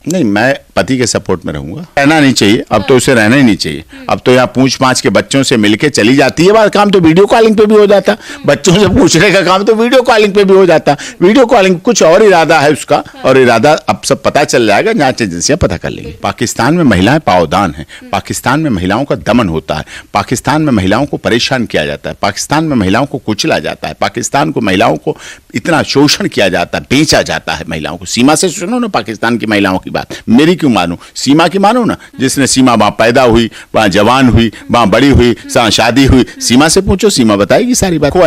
नहीं, मैं पति के सपोर्ट में रहूंगा। रहना नहीं चाहिए, अब तो उसे रहना ही नहीं चाहिए। अब तो यहाँ पूछ पाछ के बच्चों से मिलके चली जाती है, बात काम तो वीडियो कॉलिंग पे भी हो जाता। बच्चों से पूछने का काम तो वीडियो कॉलिंग पे भी हो जाता। वीडियो कॉलिंग कुछ और इरादा है उसका, और इरादा अब सब पता चल जाएगा, जांच एजेंसियां पता कर लेंगी। पाकिस्तान में महिलाएं पावदान हैं, पाकिस्तान में महिलाओं का दमन होता है, पाकिस्तान में महिलाओं को परेशान किया जाता है, पाकिस्तान में महिलाओं को कुचला जाता है, पाकिस्तान को महिलाओं को इतना शोषण किया जाता है, बेचा जाता है महिलाओं को। सीमा से सुनो ना पाकिस्तान की महिलाओं की बात, मेरी क्यों मानूं, सीमा की मानो ना। जिसने सीमा वहां पैदा हुई, वहां जवान हुई, वहां बड़ी हुई, शादी हुई, सीमा से पूछो, सीमा बताएगी सारी बात। वो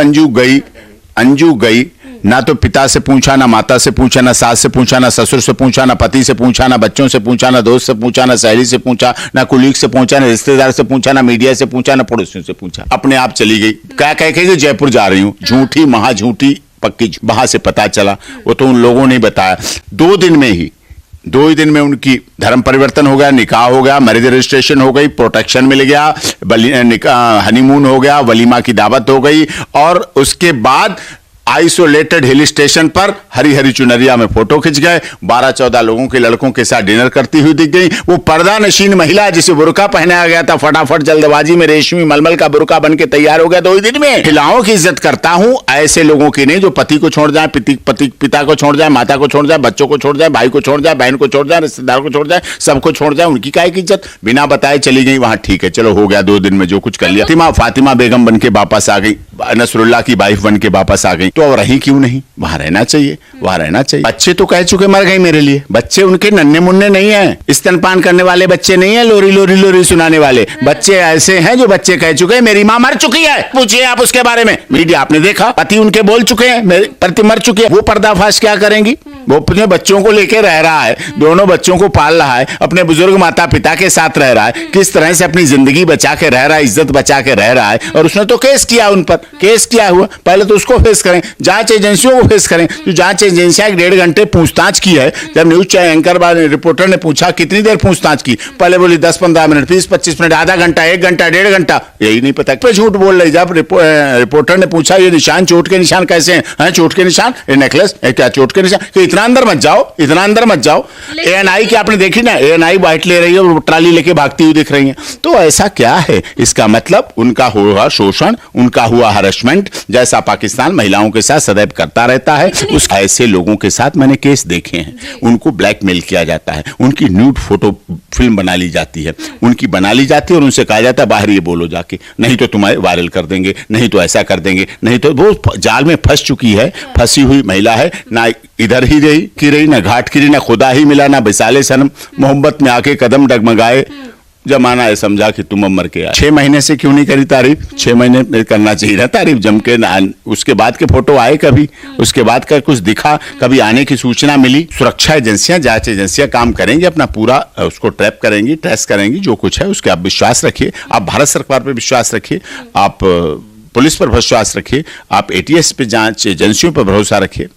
अंजू गई, ना तो पिता से पूछा, ना माता से पूछा, ना सास से पूछा, ना ससुर से पूछा, ना पति से पूछा, ना बच्चों से पूछा, ना दोस्त से पूछा, ना सहेली से पूछा, ना कुलीग से पूछा, ना रिश्तेदार से पूछा, ना मीडिया से पूछा, ना पड़ोसियों से पूछा, अपने आप चली गई। क्या कह के जयपुर जा रही हूं, झूठी महा झूठी पक्की, वहां से पता चला, वो तो उन लोगों ने बताया। 2 ही दिन में उनकी धर्म परिवर्तन हो गया, निकाह हो गया, मैरिज रजिस्ट्रेशन हो गई, प्रोटेक्शन मिल गया, हनीमून हो गया, वलीमा की दावत हो गई, और उसके बाद आइसोलेटेड हिल स्टेशन पर हरी हरी चुनरिया में फोटो खिंच गए। 12-14 लोगों के लड़कों के साथ डिनर करती हुई दिख गई। वो पर्दा नशीन महिला जिसे बुर्का पहनाया गया था, फटाफट जल्दबाजी में रेशमी मलमल का बुर्का बन के तैयार हो गया 2 ही दिन में। महिलाओं की इज्जत करता हूं, ऐसे लोगों की नहीं जो पति को छोड़ जाए, पिता को छोड़ जाए, माता को छोड़ जाए, बच्चों को छोड़ जाए, भाई को छोड़ जाए, बहन को छोड़ जाए, रिश्तेदार को छोड़ जाए, सबको छोड़ जाए। उनकी काय की इज्जत, बिना बताए चली गई वहां। ठीक है, चलो हो गया 2 दिन में जो कुछ कर लिया। फातिमा बेगम बन के वापस आ गई, नसरुल्लाह की वाइफ बन के वापस आ गई, तो अब रही क्यों नहीं? वहां रहना चाहिए, वहां रहना चाहिए। बच्चे तो कह चुके मर गए मेरे लिए, बच्चे उनके नन्हे मुन्ने नहीं है, स्तनपान करने वाले बच्चे नहीं है, लोरी लोरी लोरी सुनाने वाले बच्चे ऐसे हैं जो बच्चे कह चुके हैं मेरी मां मर चुकी है। पूछिए आप उसके बारे में, मीडिया आपने देखा, पति उनके बोल चुके हैं मेरे पति मर चुके हैं। वो पर्दाफाश क्या करेंगी? वो अपने बच्चों को लेकर रह रहा है, दोनों बच्चों को पाल रहा है, अपने बुजुर्ग माता पिता के साथ रह रहा है, किस तरह से अपनी जिंदगी बचा के रह रहा है, इज्जत बचा के रह रहा है। और उसने तो केस किया उन पर, केस किया हुआ, पहले तो उसको फेस करें, जांच एजेंसियों को फेस करें। जो जांच एजेंसियां 1.5 घंटे पूछताछ की है, जब न्यूज एंकर रिपोर्टर ने पूछा कितनी देर पूछताछ की, पहले बोली 10-15 मिनट, 20-25 मिनट, आधा घंटा, 1 घंटा, 1.5 घंटा, यही नहीं पता पे झूठ बोल रही। जब रिपोर्टर ने पूछा ये निशान, चोट के निशान कैसे हैं? चोट के निशान, ये नेकलेस क्या चोट के निशान? तो इतना अंदर मत जाओ, इतना अंदर मत जाओ। एएनआई की आपने देखी ना, एएनआई बाइट ले रही है और ट्राली लेके भागती हुई दिख रही है। तो ऐसा क्या है? इसका मतलब उनका हुआ शोषण, उनका हुआ हरेसमेंट, जैसा पाकिस्तान महिलाओं के साथ सदैव करता रहता है। उस ऐसे लोगों के साथ मैंने केस देखे हैं, उनको ब्लैकमेल किया जाता है, उनकी न्यूड फोटो फिल्म बना ली जाती है, उनकी बना ली जाती है और उनसे कहा जाता है बाहर ये बोलो जाके, नहीं तो तुम्हारे वायरल कर देंगे, नहीं तो ऐसा कर देंगे, नहीं तो। वो जाल में फंस चुकी है, फंसी हुई महिला है, ना इधर ही रही ना घाट की रही, ना खुदा ही मिला, ना बिसाले सनम मोहब्बत में आके कदम डगमगाए, जमाना है समझा कि तुम अब मर के आए। 6 महीने से क्यों नहीं करी तारीफ? 6 महीने करना चाहिए ना तारीफ जम के। उसके बाद के फोटो आए कभी, उसके बाद का कुछ दिखा, कभी आने की सूचना मिली? सुरक्षा एजेंसियां, जांच एजेंसियां काम करेंगी, अपना पूरा उसको ट्रैप करेंगी, ट्रेस करेंगी, जो कुछ है उसके आप विश्वास रखिए। आप भारत सरकार पर विश्वास रखिए, आप पुलिस पर विश्वास रखिए, आप एटीएस पे, जांच एजेंसियों पर भरोसा रखिए,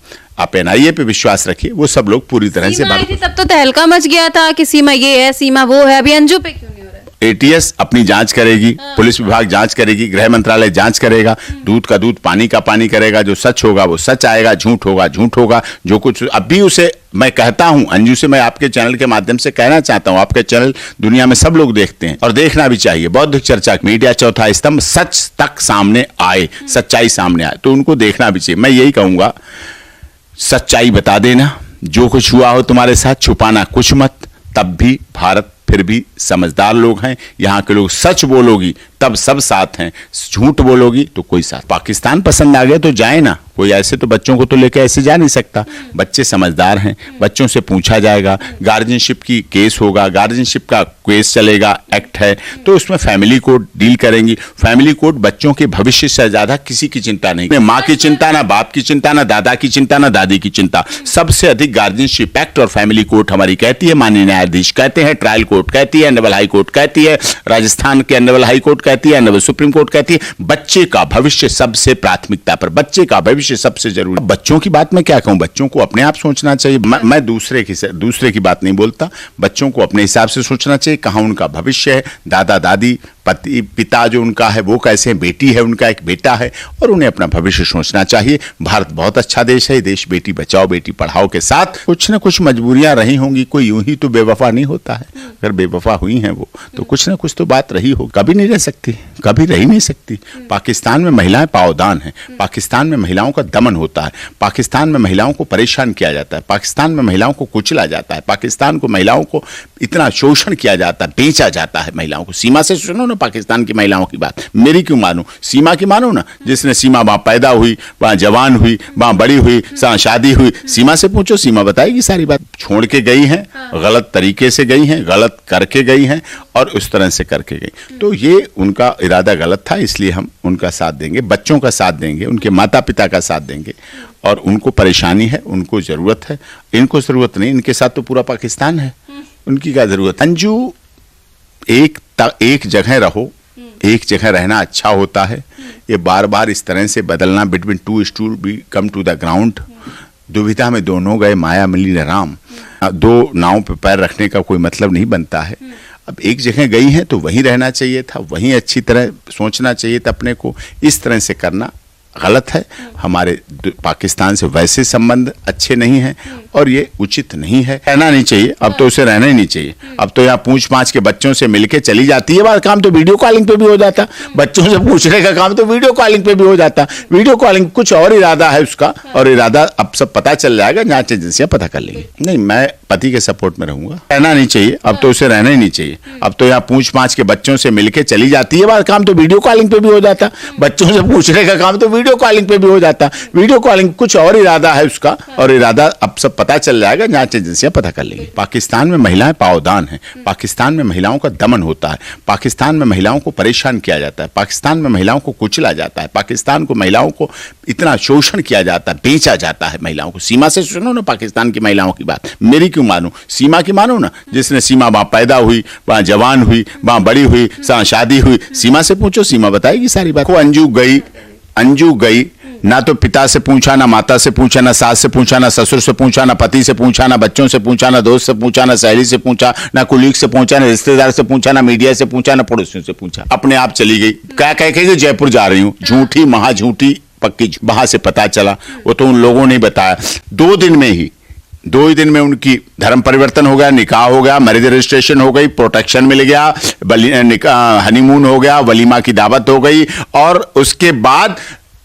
आप एनआईए पे विश्वास रखिए। वो सब लोग पूरी तरह से तब तो तहलका मच गया था कि सीमा ये है, सीमा वो है, अभी अंजू पे क्यों नहीं हो रहा है? एटीएस अपनी जांच करेगी, पुलिस विभाग जांच करेगी, गृह मंत्रालय जांच करेगा, दूध का दूध पानी का पानी करेगा, जो सच होगा वो सच आएगा, झूठ होगा झूठ होगा। जो कुछ अभी उसे मैं कहता हूं, अंजू से मैं आपके चैनल के माध्यम से कहना चाहता हूं, आपके चैनल दुनिया में सब लोग देखते हैं और देखना भी चाहिए। बौद्ध चर्चा मीडिया चौथा स्तंभ, सच तक सामने आए, सच्चाई सामने आए, तो उनको देखना भी चाहिए। मैं यही कहूंगा, सच्चाई बता देना, जो कुछ हुआ हो तुम्हारे साथ छुपाना कुछ मत। तब भी भारत फिर भी समझदार लोग हैं, यहाँ के लोग सच बोलोगी तब सब साथ हैं, झूठ बोलोगी तो कोई साथ। पाकिस्तान पसंद आ गया तो जाए ना, कोई ऐसे तो बच्चों को तो लेकर ऐसे जा नहीं सकता। बच्चे समझदार हैं, बच्चों से पूछा जाएगा, गार्जियनशिप की केस होगा, गार्जियनशिप का केस चलेगा, एक्ट है, तो उसमें फैमिली कोर्ट डील करेंगी। फैमिली कोर्ट बच्चों के भविष्य से ज्यादा किसी की चिंता नहीं, माँ की चिंता, ना बाप की चिंता, ना दादा की चिंता, ना दादी की चिंता, सबसे अधिक गार्जियनशिप एक्ट और फैमिली कोर्ट हमारी कहती है, माननीय न्यायाधीश कहते हैं, ट्रायल कोर्ट कहती है, ऑनरेबल हाई कोर्ट कहती है, राजस्थान के ऑनरेबल हाई कोर्ट कहती है, ऑनरेबल सुप्रीम कोर्ट कहती है, बच्चे का भविष्य सबसे प्राथमिकता पर, बच्चे का भविष्य सबसे जरूरी। बच्चों की बात मैं क्या कहूं, बच्चों को अपने आप सोचना चाहिए। मैं दूसरे की बात नहीं बोलता, बच्चों को अपने हिसाब से सोचना चाहिए, कहां उनका भविष्य है, दादा दादी पति पिता जो उनका है वो कैसे हैं, बेटी है उनका, एक बेटा है, और उन्हें अपना भविष्य सोचना चाहिए। भारत बहुत अच्छा देश है, देश बेटी बचाओ बेटी पढ़ाओ के साथ कुछ न कुछ मजबूरियां रही होंगी, कोई यूं ही तो बेवफा नहीं होता है। अगर बेवफा हुई हैं वो तो कुछ ना कुछ तो बात रही हो, कभी नहीं रह सकती, कभी रह ही नहीं सकती। पाकिस्तान में महिलाएं पावदान हैं, पाकिस्तान में महिलाओं का दमन होता है, पाकिस्तान में महिलाओं को परेशान किया जाता है, पाकिस्तान में महिलाओं को कुचला जाता है, पाकिस्तान को महिलाओं को इतना शोषण किया जाता है, बेचा जाता है महिलाओं को। सीमा से सुनो ना पाकिस्तान की महिलाओं की बात, मेरी क्यों मानूं, सीमा की मानो ना, जिसने सीमा वहां पैदा हुई, वहां जवान हुई, वहां बड़ी हुई, शादी हुई, सीमा से पूछो, सीमा बताएगी सारी बात। छोड़ के गई हैं, गलत तरीके से गई हैं, गलत करके गई हैं और उस तरह से करके गई, तो ये उनका इरादा गलत था, इसलिए हम उनका साथ देंगे, बच्चों का साथ देंगे, उनके माता पिता का साथ देंगे। और उनको परेशानी है, उनको जरूरत है, इनको जरूरत नहीं, इनके साथ तो पूरा पाकिस्तान है, उनकी क्या जरूरत। अंजू एक जगह रहो, एक जगह रहना अच्छा होता है, ये बार बार इस तरह से बदलना, between two stool become to the ground, दुविधा में दोनों गए माया मिली न राम, दो नाव पे पैर रखने का कोई मतलब नहीं बनता है। अब एक जगह गई हैं तो वहीं रहना चाहिए था, वहीं अच्छी तरह सोचना चाहिए था अपने को, इस तरह से करना गलत है। हमारे पाकिस्तान से वैसे संबंध अच्छे नहीं हैं और ये उचित नहीं है, रहना नहीं चाहिए, अब तो उसे रहना ही नहीं चाहिए। अब तो यहाँ पूछ पाछ के बच्चों से मिलके चली जाती है, बात काम तो वीडियो कॉलिंग पे भी हो जाता, बच्चों से पूछने का काम तो वीडियो कॉलिंग पे भी हो जाता। वीडियो कॉलिंग कुछ और इरादा है उसका, और इरादा अब सब पता चल जाएगा, जांच एजेंसियां पता कर लेंगी। नहीं, मैं पति के सपोर्ट में रहूंगा, रहना नहीं चाहिए, अब तो उसे रहना ही नहीं चाहिए। अब तो यहाँ पूछ पाछ के बच्चों से मिलके चली जाती है, बात काम तो वीडियो कॉलिंग पे भी हो जाता, बच्चों से पूछने का काम तो वीडियो कॉलिंग पे भी हो जाता। वीडियो कॉलिंग कुछ और इरादा है उसका, और इरादा अब सब पता चल जाएगा, जांच एजेंसियां पता कर लेंगी। पाकिस्तान में महिलाएं पावदान हैं, पाकिस्तान में महिलाओं का दमन होता है, पाकिस्तान में महिलाओं को परेशान किया जाता है, पाकिस्तान में महिलाओं को कुचला जाता है, पाकिस्तान को महिलाओं को इतना शोषण किया जाता है, बेचा जाता है महिलाओं को। सीमा से सुनो ना पाकिस्तान की महिलाओं की बात, मेरी क्यों मानूं, सीमा की मानो ना, जिसने सीमा वहां पैदा हुई, वहां जवान हुई, वहां बड़ी हुई, शादी हुई, सीमा से पूछो, सीमा बताएगी सारी बात। अंजू गई, ना तो पिता से पूछा, ना माता से पूछा, ना सास से पूछा, ना ससुर से पूछा, ना पति से पूछा, ना बच्चों से पूछा, ना दोस्त से पूछा, ना सहेली से पूछा, ना कुलीग से पूछा, ना रिश्तेदार से पूछा, ना मीडिया से पूछा, ना पड़ोसियों से पूछा, अपने आप चली गई। क्या कह के जयपुर जा रही हूं, झूठी महाझूठी पक्की, वहां से पता चला, वो तो उन लोगों ने बताया। 2 ही दिन में उनकी धर्म परिवर्तन हो गया, निकाह हो गया, मैरिज रजिस्ट्रेशन हो गई, प्रोटेक्शन मिल गया, हनीमून हो गया, वलीमा की दावत हो गई, और उसके बाद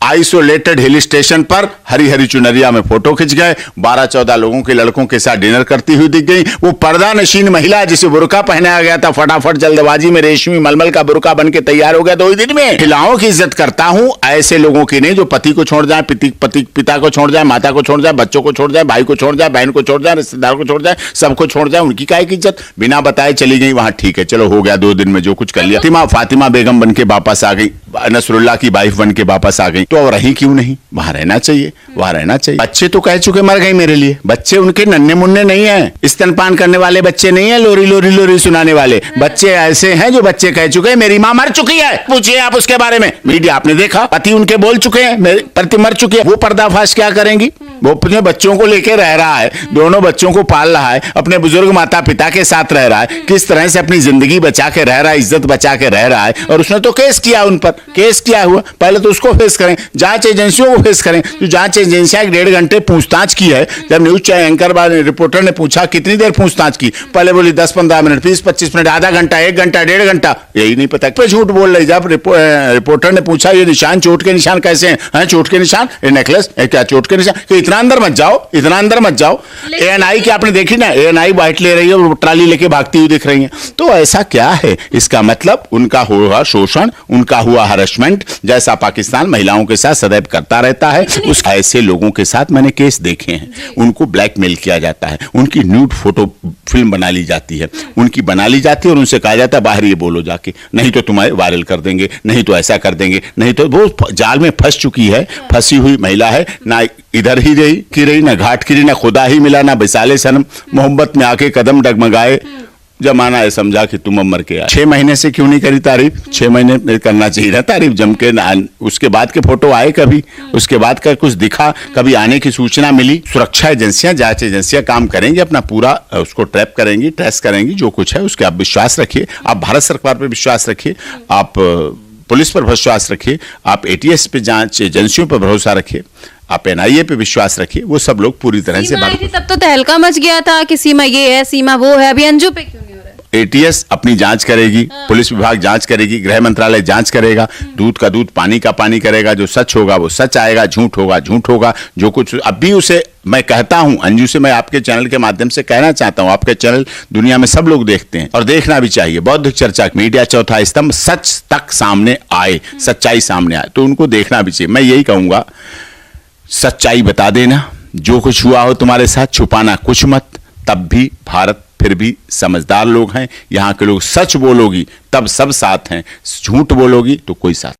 आइसोलेटेड हिल स्टेशन पर हरी हरी चुनरिया में फोटो खिंच गए, 12-14 लोगों के लड़कों के साथ डिनर करती हुई दिख गई। वो पर्दा नशीन महिला जिसे बुर्का पहनाया गया था, फटाफट जल्दबाजी में रेशमी मलमल का बुर्का बन के तैयार हो गया 2 ही दिन में। महिलाओं की इज्जत करता हूं, ऐसे लोगों की नहीं जो पति को छोड़ जाए, पिता को छोड़ जाए, माता को छोड़ जाए, बच्चों को छोड़ जाए, भाई को छोड़ जाए, बहन को छोड़ जाए, रिश्तेदार को छोड़ जाए, सबको छोड़ जाए, उनकी काय की इज्जत, बिना बताए चली गई वहां। ठीक है, चलो हो गया, 2 दिन में जो कुछ कर लिया। फातिमा बेगम बन के वापस आ गई, नसरुल्लाह की वाइफ बन के वापस आ गई, तो अब रही क्यों नहीं, वहां रहना चाहिए, वहां रहना चाहिए। बच्चे तो कह चुके मर गए मेरे लिए, बच्चे उनके नन्हे मुन्ने नहीं है, स्तनपान करने वाले बच्चे नहीं है, लोरी लोरी लोरी सुनाने वाले बच्चे ऐसे हैं जो बच्चे कह चुके हैं मेरी मां मर चुकी है। पूछिए आप उसके बारे में, मीडिया आपने देखा, पति उनके बोल चुके हैं मेरे पति मर चुके हैं। वो पर्दाफाश क्या करेंगी, वो अपने बच्चों को लेकर रह रहा है, दोनों बच्चों को पाल रहा है, अपने बुजुर्ग माता पिता के साथ रह रहा है, किस तरह से अपनी जिंदगी बचा के रह रहा है, इज्जत बचा के रह रहा है। और उसने तो केस किया, उन पर केस किया हुआ, पहले तो उसको फेस करें, जांच एजेंसियों को फेस करें। जो जांच एजेंसियां 1.5 घंटे पूछताछ की है, जब न्यूज एंकर रिपोर्टर ने पूछा कितनी देर पूछताछ की, पहले बोली 10-15 मिनट, 20-25 मिनट, आधा घंटा, 1 घंटा, 1.5 घंटा, यही नहीं पता पे झूठ बोल रही। जब रिपोर्टर ने पूछा ये निशान, चोट के निशान कैसे हैं, चोट के निशान, ये नेकलेस क्या चोट के निशान, कि इतना अंदर मत जाओ, इतना अंदर मत जाओ। ANI की आपने देखी ना, ANI बाइट ले रही है और ट्राली लेके भागती हुई दिख रही है, तो ऐसा क्या है, इसका मतलब उनका हुआ शोषण, उनका हुआ हरेसमेंट, जैसा पाकिस्तान महिलाओं के साथ सदैव करता रहता है। उस ऐसे लोगों के साथ मैंने केस देखे हैं, उनको ब्लैकमेल किया जाता है, उनकी न्यूड फोटो फिल्म बना ली जाती है, उनकी बना ली जाती है और उनसे कहा जाता है बाहर ये बोलो जाके, नहीं तो तुम्हें वायरल कर देंगे, नहीं तो ऐसा कर देंगे, नहीं तो वो जाल में फंस चुकी है, फंसी हुई महिला है, ना इधर ही रही ना घाट की रही, ना खुदा ही मिला, ना बिसाले सनम मोहब्बत में आके कदम डगमगाए, जमाना है समझा कि तुम अब मर के आए। 6 महीने से क्यों नहीं करी तारीफ? 6 महीने में करना चाहिए ना तारीफ जम के। उसके बाद के फोटो आए कभी, उसके बाद का कुछ दिखा, कभी आने की सूचना मिली? सुरक्षा एजेंसियां, जांच एजेंसियां काम करेंगी, अपना पूरा उसको ट्रैप करेंगी, ट्रेस करेंगी, जो कुछ है उसके आप विश्वास रखिए। आप भारत सरकार पर विश्वास रखिए, आप पुलिस पर विश्वास रखिए, आप एटीएस पे, जांच एजेंसियों पर भरोसा रखिए, आप एनआईए पे विश्वास रखिए। वो सब लोग पूरी तरह से सीमा आई थी तब तो तहलका मच गया था कि सीमा ये है, सीमा वो है, अभी अंजू पे क्यों नहीं हो रहा है? एटीएस अपनी जांच करेगी, पुलिस विभाग जांच करेगी, गृह मंत्रालय जांच करेगा, दूध का दूध पानी का पानी करेगा। जो सच होगा वो सच आएगा, झूठ होगा झूठ होगा। जो कुछ अभी उसे मैं कहता हूं, अंजू से मैं आपके चैनल के माध्यम से कहना चाहता हूं, आपके चैनल दुनिया में सब लोग देखते हैं और देखना भी चाहिए। बौद्धिक चर्चा मीडिया चौथा स्तंभ, सच तक सामने आए, सच्चाई सामने आए तो उनको देखना भी चाहिए। मैं यही कहूंगा, सच्चाई बता देना, जो कुछ हुआ हो तुम्हारे साथ छुपाना कुछ मत। तब भी भारत फिर भी समझदार लोग हैं, यहाँ के लोग सच बोलोगी तब सब साथ हैं, झूठ बोलोगी तो कोई साथ